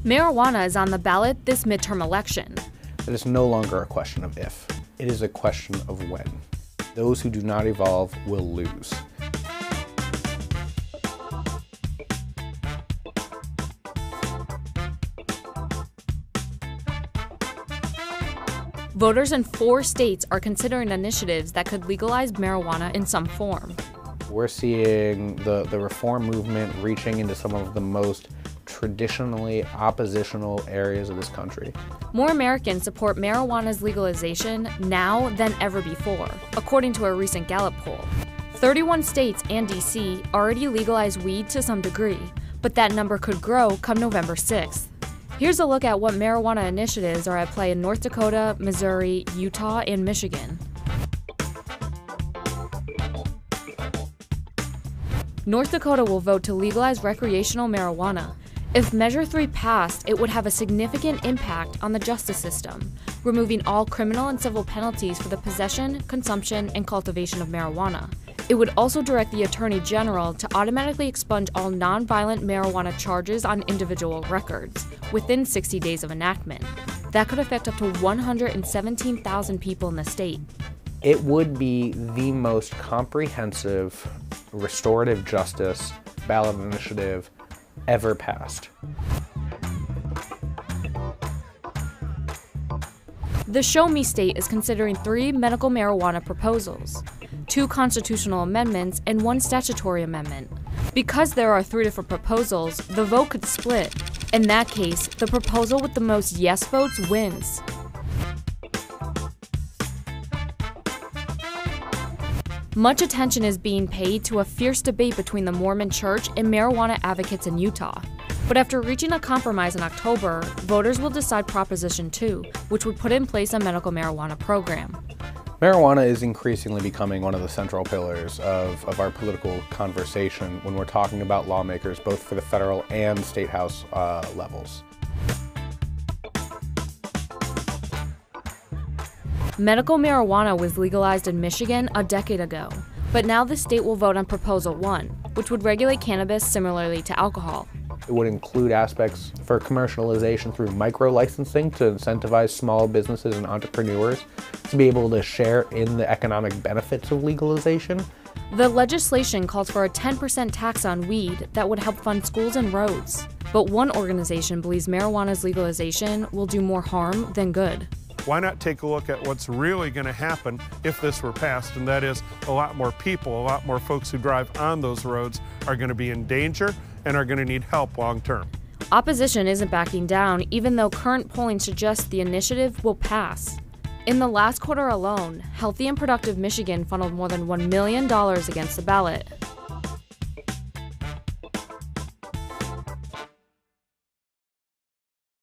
Marijuana is on the ballot this midterm election. It is no longer a question of if, it is a question of when. Those who do not evolve will lose. Voters in 4 states are considering initiatives that could legalize marijuana in some form. We're seeing the reform movement reaching into some of the most traditionally oppositional areas of this country. More Americans support marijuana's legalization now than ever before, according to a recent Gallup poll. 31 states and D.C. already legalize weed to some degree, but that number could grow come November 6th. Here's a look at what marijuana initiatives are at play in North Dakota, Missouri, Utah, and Michigan. North Dakota will vote to legalize recreational marijuana. If Measure 3 passed, it would have a significant impact on the justice system, removing all criminal and civil penalties for the possession, consumption, and cultivation of marijuana. It would also direct the Attorney General to automatically expunge all nonviolent marijuana charges on individual records within 60 days of enactment. That could affect up to 117,000 people in the state. It would be the most comprehensive restorative justice ballot initiative ever passed. The Show Me State is considering 3 medical marijuana proposals, 2 constitutional amendments, and 1 statutory amendment. Because there are 3 different proposals, the vote could split. In that case, the proposal with the most yes votes wins. Much attention is being paid to a fierce debate between the Mormon Church and marijuana advocates in Utah. But after reaching a compromise in October, voters will decide Proposition 2, which would put in place a medical marijuana program. Marijuana is increasingly becoming one of the central pillars of our political conversation when we're talking about lawmakers, both for the federal and state house levels. Medical marijuana was legalized in Michigan a decade ago, but now the state will vote on Proposal 1, which would regulate cannabis similarly to alcohol. It would include aspects for commercialization through micro-licensing to incentivize small businesses and entrepreneurs to be able to share in the economic benefits of legalization. The legislation calls for a 10% tax on weed that would help fund schools and roads. But one organization believes marijuana's legalization will do more harm than good. Why not take a look at what's really going to happen if this were passed, and that is a lot more people, a lot more folks who drive on those roads are going to be in danger and are going to need help long term. Opposition isn't backing down, even though current polling suggests the initiative will pass. In the last quarter alone, Healthy and Productive Michigan funneled more than $1 million against the ballot.